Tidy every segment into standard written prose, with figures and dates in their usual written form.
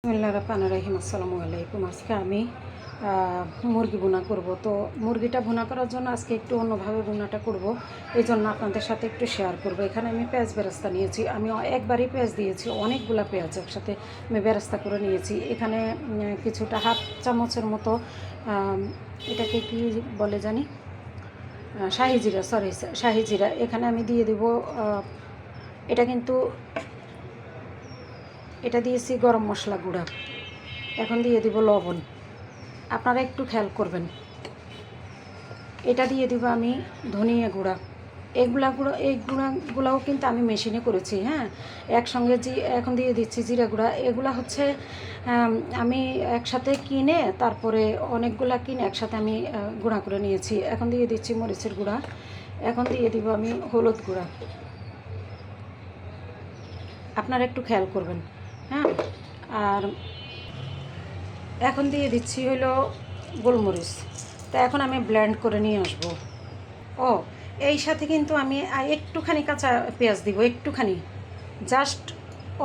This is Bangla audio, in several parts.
বিসমিল্লাহির রহমানির রহিম। আসসালামু আলাইকুম। আজকে আমি মুরগি ভুনা করব। তো মুরগিটা ভুনা করার জন্য আজকে একটু অন্যভাবে ভুনাটা করব, এই জন্য আপনাদের সাথে একটু শেয়ার করব। এখানে আমি পেঁয়াজ বেরেস্তা নিয়েছি। আমি একবারই পেঁয়াজ দিয়েছি, অনেকগুলো পেঁয়াজ একসাথে আমি বেরেস্তা করে নিয়েছি। এখানে কিছুটা হাফ চামচের মতো এটাকে কি বলে জানি, শাহি জিরা, সরি শাহি জিরা এখানে আমি দিয়ে দেব। এটা কিন্তু এটা দিয়েছি গরম মশলা গুঁড়া। এখন দিয়ে দিব লবণ, আপনারা একটু খেয়াল করবেন। এটা দিয়ে দিব আমি ধনিয়া গুঁড়া। এই গুঁড়াগুলোও কিন্তু আমি মেশিনে করেছি, হ্যাঁ। একসঙ্গে এখন দিয়ে দিচ্ছি জিরা গুঁড়া। এগুলা হচ্ছে আমি একসাথে কিনে, তারপরে অনেকগুলা কিনে একসাথে আমি গুঁড়া করে নিয়েছি। এখন দিয়ে দিচ্ছি মরিচের গুঁড়া। এখন দিয়ে দিব আমি হলুদ গুঁড়া। আপনারা একটু খেয়াল করবেন, হ্যাঁ। আর এখন দিয়ে দিচ্ছি হলো গোলমরিচ। তা এখন আমি ব্লেন্ড করে নিয়ে আসব। ও, এই সাথে কিন্তু আমি একটুখানি কাঁচা পেঁয়াজ দিব, একটুখানি, জাস্ট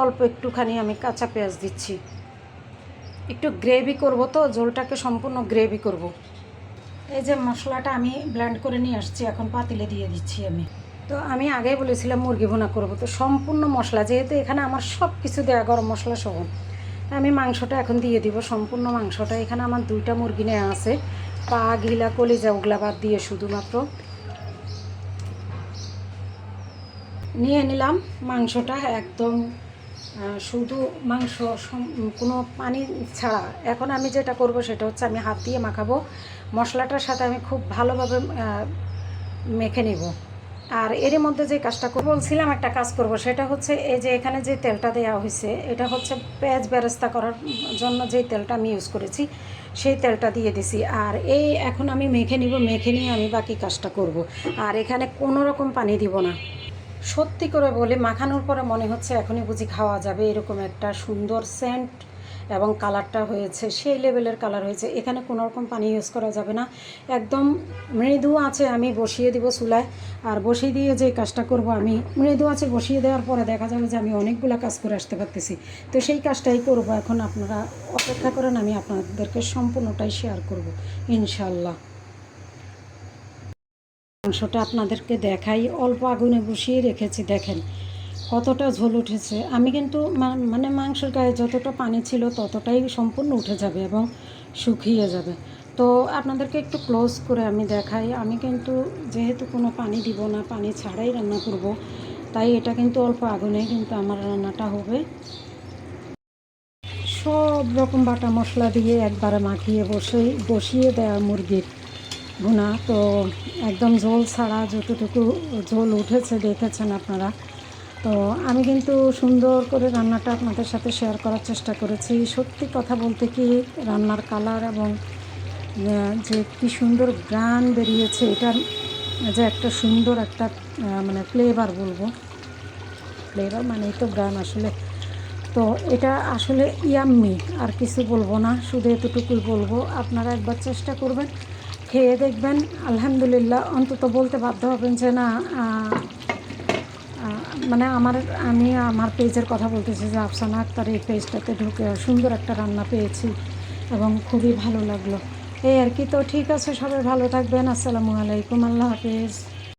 অল্প একটুখানি আমি কাঁচা পেঁয়াজ দিচ্ছি। একটু গ্রেভি করব, তো ঝোলটাকে সম্পূর্ণ গ্রেভি করব। এই যে মশলাটা আমি ব্লেন্ড করে নিয়ে আসছি, এখন পাতিলে দিয়ে দিচ্ছি আমি। তো আমি আগেই বলেছিলাম মুরগি ভুনা করব, তো সম্পূর্ণ মশলা যেহেতু এখানে আমার সব কিছু দেওয়া, গরম মশলা সহ, আমি মাংসটা এখন দিয়ে দিব। সম্পূর্ণ মাংসটা এখানে আমার 2টা মুরগি নেওয়া আছে, পা ঘিলা কলিজা ওগুলা বাদ দিয়ে শুধুমাত্র নিয়ে নিলাম মাংসটা একদম শুধু মাংস, কোনো পানি ছাড়া। এখন আমি যেটা করব সেটা হচ্ছে আমি হাত দিয়ে মাখাবো। মশলাটার সাথে আমি খুব ভালোভাবে মেখে নেব। আর এর মধ্যে যে কাজটা করব বলছিলাম, একটা কাজ করব, সেটা হচ্ছে এই যে এখানে যে তেলটা দেওয়া হয়েছে, এটা হচ্ছে পেঁয়াজ বেরেস্তা করার জন্য যে তেলটা আমি ইউজ করেছি, সেই তেলটা দিয়ে দিছি। আর এই এখন আমি মেখে নিব, মেখে নিয়ে আমি বাকি কাজটা করব। আর এখানে কোনো রকম পানি দিব না। সত্যি করে বলি, মাখানোর পরে মনে হচ্ছে এখনই বুঝি খাওয়া যাবে, এরকম একটা সুন্দর সেন্ট এবং কালারটা হয়েছে, সেই লেভেলের কালার হয়েছে। এখানে কোনো রকম পানি ইউজ করা যাবে না, একদম মৃদু আছে আমি বসিয়ে দিব চুলায়। আর বসিয়ে দিয়ে যে কাজটা করব, আমি মৃদু আছে বসিয়ে দেওয়ার পরে দেখা যাবে যে আমি অনেকগুলো কাজ করে আসতে পারতেছি। তো সেই কাজটাই করব এখন। আপনারা অপেক্ষা করেন, আমি আপনাদেরকে সম্পূর্ণটাই শেয়ার করব ইনশাল্লাহ। মাংসটা আপনাদেরকে দেখাই, অল্প আগুনে বসিয়ে রেখেছি, দেখেন কতটা ঝোল উঠেছে। আমি কিন্তু মানে মাংসের গায়ে যতটা পানি ছিল ততটাই সম্পূর্ণ উঠে যাবে এবং শুকিয়ে যাবে। তো আপনাদেরকে একটু ক্লোজ করে আমি দেখাই। আমি কিন্তু যেহেতু কোনো পানি দিব না, পানি ছাড়াই রান্না করব, তাই এটা কিন্তু অল্প আগুনে কিন্তু আমার রান্নাটা হবে। সব রকম বাটা মশলা দিয়ে একবারে মাখিয়ে বসিয়ে দেওয়া মুরগির ভুনা। তো একদম ঝোল ছাড়া যতটুকু ঝোল উঠেছে দেখেছেন আপনারা। তো আমি কিন্তু সুন্দর করে রান্নাটা আপনাদের সাথে শেয়ার করার চেষ্টা করেছি। সত্যি কথা বলতে কি, রান্নার কালার এবং যে কি সুন্দর গ্রান বেরিয়েছে, এটার যে একটা সুন্দর একটা মানে ফ্লেভার, বলবো ফ্লেভার মানেই তো গ্রান আসলে। তো এটা আসলে ইয়াম্মি, আর কিছু বলবো না, শুধু এতটুকুই বলবো। আপনারা একবার চেষ্টা করবেন, খেয়ে দেখবেন, আলহামদুলিল্লাহ অন্তত বলতে বাধ্য হবেন যে না, মানে আমি আমার পেজের কথা বলতেছি যে আফসানা আক্তার এই পেজটাতে ঢুকে সুন্দর একটা রান্না পেয়েছি এবং খুবই ভালো লাগলো, এই আর কি। তো ঠিক আছে, সবাই ভালো থাকবেন। আসসালামু আলাইকুম, আল্লাহ হাফেজ।